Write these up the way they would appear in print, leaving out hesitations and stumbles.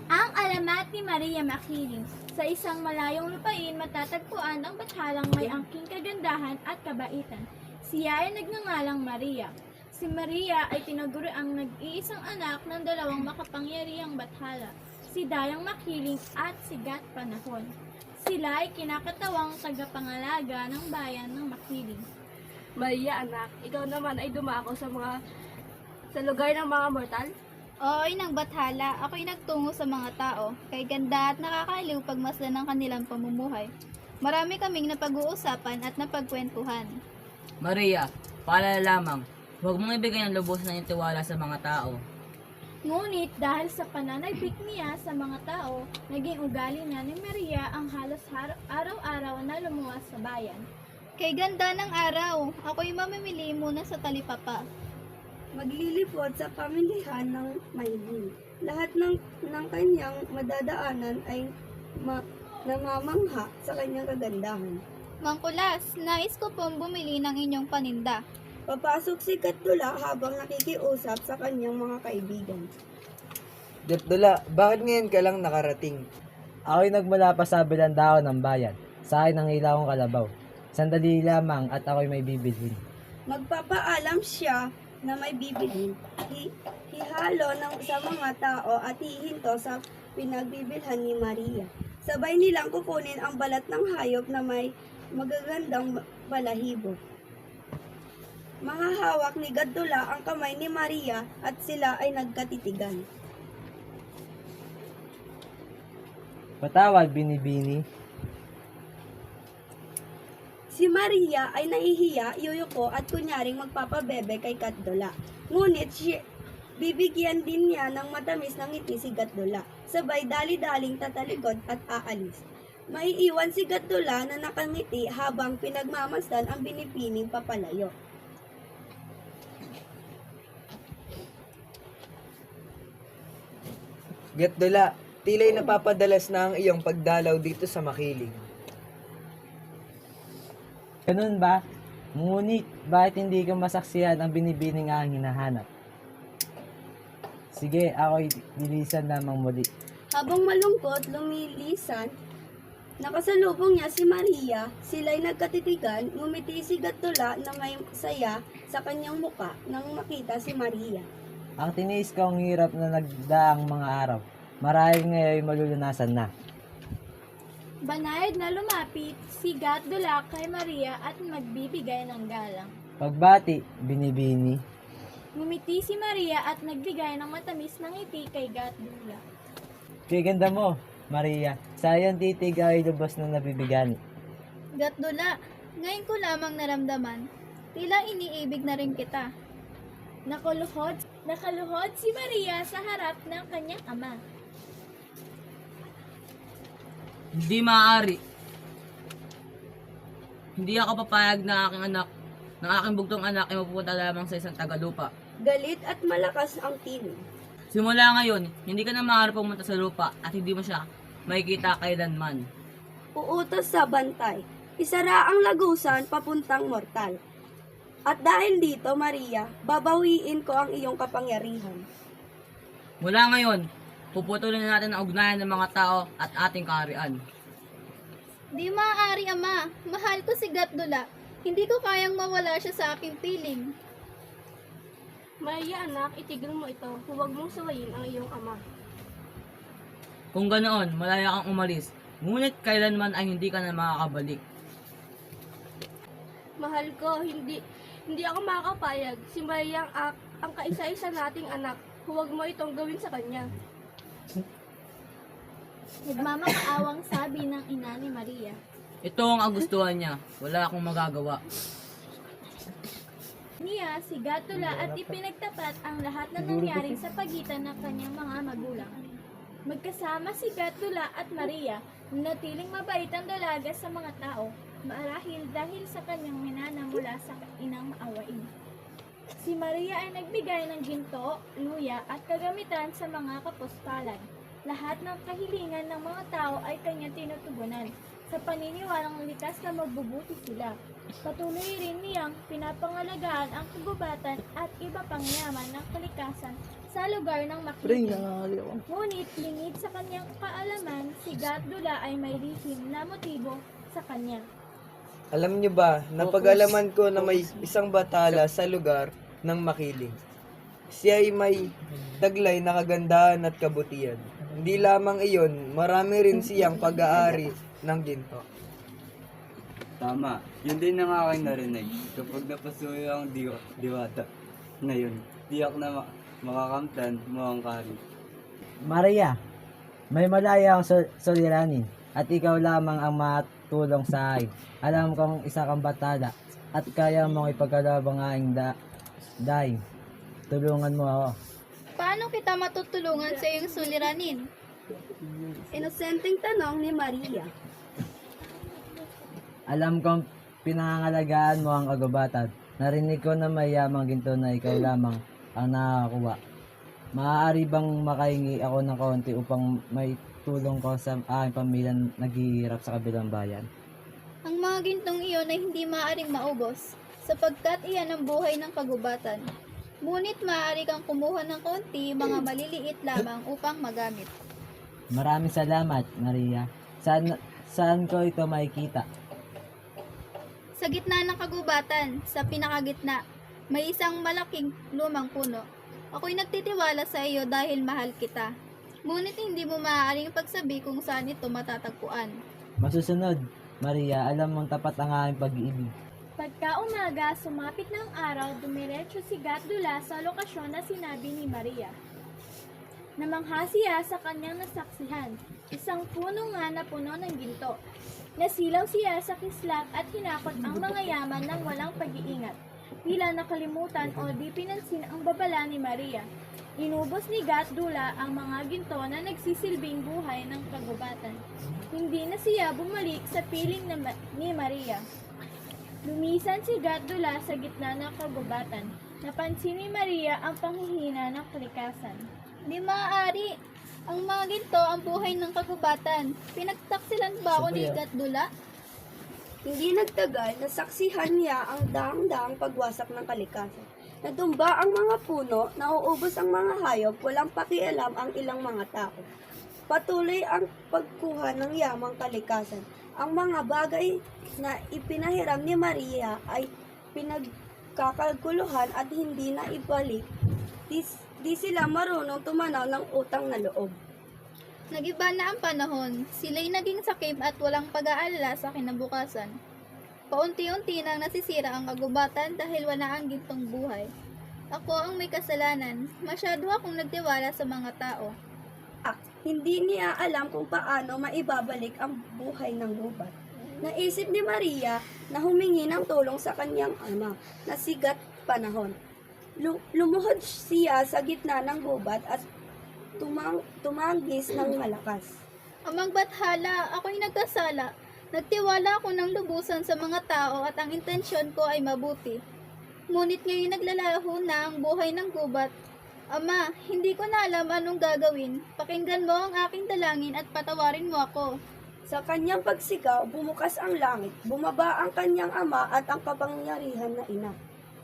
Ang alamat ni Maria Makiling. Sa isang malayong lupain, matatagpuan ang bathalang may angking kagandahan at kabaitan. Siya ay nagngangalang Maria. Si Maria ay tinaguri ang nag-iisang anak ng dalawang makapangyarihang bathala, si Dayang Makiling at si Gat Panahon. Sila ay kinakatawang tagapangalaga ng bayan ng Makiling. Maria, anak, ikaw naman ay dumako sa lugar ng mga mortal? Oo, inang bathala, ako'y nagtungo sa mga tao, kay ganda at nakakaaliw pagmasdan ng kanilang pamumuhay. Marami kaming napag-uusapan at napagkwentuhan. Maria, paalala lamang, huwag mong ibigay ng lubos na tiwala sa mga tao. Ngunit dahil sa pananabik niya sa mga tao, naging ugali na ni Maria ang halos araw-araw na lumuwas sa bayan. Kay ganda ng araw, ako'y mamimili muna sa talipapa. Maglilipot sa pamilihan ng Maylin. Lahat ng kanyang madadaanan ay namamangha sa kanyang kagandahan. Mangkulas, nais ko pong bumili ng inyong paninda. Papasok si Katdula habang nakikiusap sa kanyang mga kaibigan. Gatdula, bakit ngayon ka lang nakarating? Ako'y nagmula pa sa bilandaon ng bayan. Sa akin ang ilawang kalabaw. Sandali lamang at ako'y may bibilhin. Magpapaalam siya na may bibilhin. Hihalo sa mga tao at hihinto sa pinagbibilhan ni Maria. Sabay nilang kukunin ang balat ng hayop na may magagandang balahibo. Mahahawak ni Gatdula ang kamay ni Maria at sila ay nagkatitigan. Patawad, binibini. Si Maria ay nahihiya, yuyuko at kunyaring magpapabebe kay Gatdula. Ngunit bibigyan din niya ng matamis ng ngiti si Gatdula. Sabay dali-daling tatalikod at aalis. Maiiwan si Gatdula na nakangiti habang pinagmamasdan ang binibining papalayo. Gatdula, tila'y napapadalas na ang iyong pagdalaw dito sa Makiling. Ganun ba? Ngunit, bakit hindi ko masaksihan ang binibining aking hinahanap? Sige, ako'y lilisan lamang muli. Habang malungkot, lumilisan, nakasalubong niya si Maria, sila'y nagkatitigan, ngumiti si Gatdula na may saya sa kanyang muka nang makita si Maria. Ang tiniis ko ang hirap na nagdaang mga araw. Marahil ngayon malulunasan na. Banayad na lumapit si Gatdula kay Maria at magbibigay ng galang. Pagbati, binibini. Ngumiti si Maria at nagbigay ng matamis na ngiti kay Gatdula. Kaya ganda mo, Maria. Sa iyong titig ay lubos na nabibigani. Gatdula, ngayon ko lamang naramdaman, tila iniibig na rin kita. Nakaluhod si Maria sa harap ng kanyang ama. Hindi maaari. Hindi ako papayag na aking bugtong anak ay mapupunta lamang sa isang tagalupa. Galit at malakas ang tinig. Simula ngayon, hindi ka na maaari pumunta sa lupa at hindi mo siya makikita kailanman. Uutos sa bantay. Isara ang lagusan papuntang mortal. At dahil dito, Maria, babawiin ko ang iyong kapangyarihan. Mula ngayon, puputulin na natin ang ugnayan ng mga tao at ating kaharian. Di maaari, ama. Mahal ko si Gatdula. Hindi ko kayang mawala siya sa aking piling. Maria, anak, itigil mo ito. Huwag mong sawayin ang iyong ama. Kung ganoon, malaya kang umalis. Ngunit kailanman ay hindi ka na makakabalik. Mahal ko, hindi ako makakapayag. Si Maria ang kaisa-isa nating anak. Huwag mo itong gawin sa kanya. Nagmamakaawang sabi ng ina ni Maria. Ito ang agustuhan niya. Wala akong magagawa. Niya si Gatdula at ipinagtapat ang lahat na nangyari sa pagitan ng kanyang mga magulang. Magkasama si Gatdula at Maria, natiling mabait ang dalaga sa mga tao, marahil dahil sa kanyang minana mula sa inang maawain. Si Maria ay nagbigay ng ginto, luya at kagamitan sa mga kapuspalan. Lahat ng kahilingan ng mga tao ay kanya tinutugunan, sa paniniwalang likas na magbubuti sila. Patuloy rin niyang pinapangalagaan ang kagubatan at iba pang yaman ng kalikasan sa lugar ng Makiling. Ngunit lingid sa kanyang kaalaman, si Gatdula ay may lihim na motibo sa kanya. Alam niyo ba, napag-alaman ko na may isang batala sa lugar ng Makiling. Siya ay may taglay na kagandahan at kabutihan. Hindi lamang iyon, marami rin siyang pag-aari ng ginto. Tama. Yun din ang aking narinig. Kapag napasuyo ang diwata na yun, diyak na makakamtan mo ang kari. Maria, may malaya akong suliranin at ikaw lamang ang matulong sa akin. Alam kong isa kang batala at kaya mong ipagkalabang aking daing. Tulungan mo ako. Paano kita matutulungan sa iyong suliranin? Inosenteng tanong ni Maria. Alam kong pinangangalagaan mo ang kagubatan. Narinig ko na may yamang ginto na ikaw lamang ang nakakakuha. Maaari bang makahingi ako ng kaunti upang may tulong ko sa aking pamilya naghihirap sa kabilang bayan? Ang mga gintong iyon ay hindi maaaring maubos, sapagkat iyan ang buhay ng kagubatan. Ngunit maaari kang kumuha ng konti, mga maliliit lamang upang magamit. Maraming salamat, Maria. Saan ko ito makikita? Sa gitna ng kagubatan, sa pinakagitna, may isang malaking lumang puno. Ako'y nagtitiwala sa iyo dahil mahal kita. Ngunit hindi mo maaaring pagsabi kung saan ito matatagpuan. Masusunod, Maria, alam mong tapat ang aking pag-ibig. Pagka-umaga, sumapit ng araw, dumiretso si Gatdula sa lokasyon na sinabi ni Maria. Namangha siya sa kanyang nasaksihan, isang puno nga na puno ng ginto. Nasilaw siya sa kislap at hinakot ang mga yaman ng walang pag-iingat. Tila nakalimutan o di pinansin ang babala ni Maria. Inubos ni Gatdula ang mga ginto na nagsisilbing buhay ng kagubatan. Hindi na siya bumalik sa piling ni Maria. Lumisan si Gatdula sa gitna ng kagubatan. Napansin ni Maria ang panghihina ng kalikasan. Di maaari. Ang mga ginto ang buhay ng kagubatan. Pinagtaksilan ba ako ni Gatdula? Hindi nagtagal, nasaksihan niya ang daang-daang pagwasak ng kalikasan. Natumba ang mga puno, nauubos ang mga hayop, walang pakialam ang ilang mga tao. Patuloy ang pagkuha ng yamang kalikasan. Ang mga bagay na ipinahiram ni Maria ay pinagkakaguluhan at hindi na ibalik. Di sila marunong tumanaw ng utang na loob. Nagiba na ang panahon, sila'y naging sakip at walang pag-aalala sa kinabukasan. Paunti-unti nang nasisira ang kagubatan dahil wala ang gintong buhay. Ako ang may kasalanan, masyado akong nagtiwala sa mga tao. Hindi niya alam kung paano maibabalik ang buhay ng gubat. Naisip ni Maria na humingi ng tulong sa kanyang ama na sigat panahon. Lumuhod siya sa gitna ng gubat at tumagis ng malakas. Amang Bathala, ako'y nagkasala. Nagtiwala ako ng lubusan sa mga tao at ang intensyon ko ay mabuti. Ngunit ngayon naglalaho na ang buhay ng gubat. Ama, hindi ko na alam anong gagawin. Pakinggan mo ang aking dalangin at patawarin mo ako. Sa kanyang pagsigaw, bumukas ang langit, bumaba ang kanyang ama at ang kapangyarihan na ina.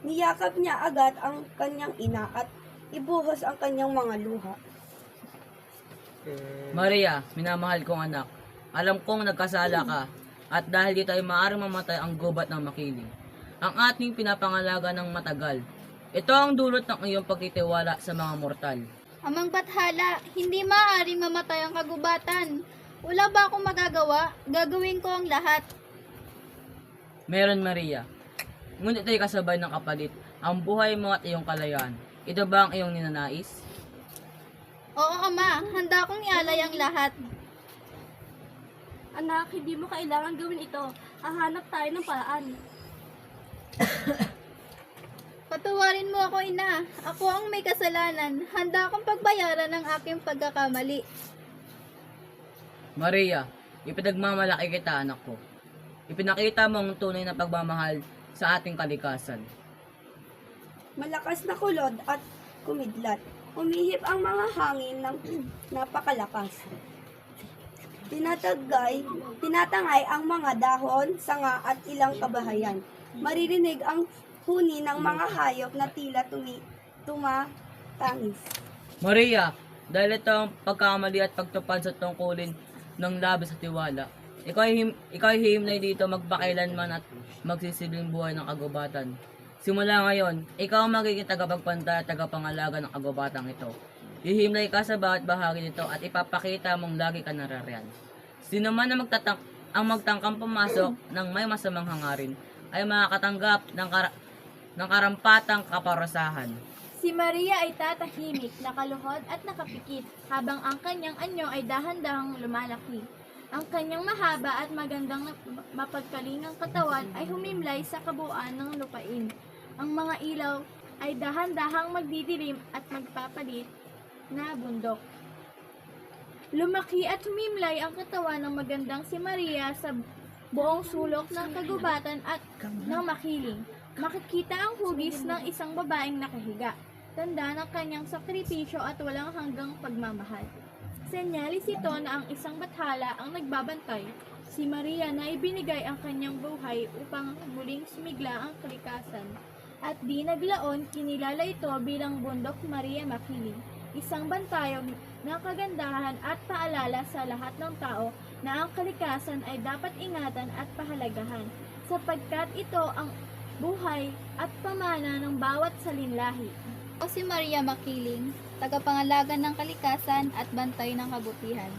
Niyakap niya agad ang kanyang ina at ibuhos ang kanyang mga luha. Maria, minamahal kong anak, alam kong nagkasala ka, at dahil dito ay maaaring mamatay ang gubat ng Makiling. Ang ating pinapangalaga ng matagal. Ito ang dulot ng iyong pagtitiwala sa mga mortal. Amang Bathala, hindi maaaring mamatay ang kagubatan. Wala ba akong magagawa? Gagawin ko ang lahat. Meron, Maria. Ngunit ay kasabay ng kapalit, ang buhay mo at iyong kalayaan. Ito ba ang iyong ninanais? Oo, Ama. Handa akong ialay ang lahat. Anak, hindi mo kailangan gawin ito. Hahanap tayo ng paraan. Patawarin mo ako, Ina. Ako ang may kasalanan. Handa akong pagbayaran ng aking pagkakamali. Maria, ipinagmamalaki kita, anak ko. Ipinakita mo ang tunay na pagmamahal sa ating kalikasan. Malakas na kulod at kumidlat. Humihip ang mga hangin ng napakalakas. Tinatangay ang mga dahon, sanga at ilang kabahayan. Maririnig ang huni ng mga hayop na tila tumatangis. Maria, dahil ito ang pagkamali at pagtupad sa tungkulin ng labis at tiwala, ikaw ay himlay dito magpakailanman at magsisilbing buhay ng kagubatan. Simula ngayon, ikaw ang magiging tagapagpantay at tagapangalaga ng kagubatang ito. Hihimlay ka sa bawat bahagi nito at ipapakita mong lagi ka narariyan. Sino man ang magtangkang pumasok ng may masamang hangarin ay makakatanggap ng karampatang kaparasahan. Si Maria ay tatahimik, nakaluhod at nakapikit, habang ang kanyang anyo ay dahan-dahang lumalaki. Ang kanyang mahaba at magandang mapagkalingang katawan ay humimlay sa kabuuan ng lupain. Ang mga ilaw ay dahan-dahang magdidilim at magpapalit na bundok. Lumaki at humimlay ang katawan ng magandang si Maria sa buong sulok ng kagubatan at ng makiling. Makikita ang hugis ng isang babaeng nakahiga, tanda ng kanyang sakripisyo at walang hanggang pagmamahal. Senyalis ito na ang isang bathala ang nagbabantay, si Maria na ibinigay ang kanyang buhay upang muling sumigla ang kalikasan. At di naglaon, kinilala ito bilang Bundok Maria Makiling, isang bantayog ng kagandahan at paalala sa lahat ng tao na ang kalikasan ay dapat ingatan at pahalagahan, sapagkat ito ang buhay at pamana ng bawat salinlahi. Ako si Maria Makiling, tagapangalaga ng kalikasan at bantay ng kabutihan.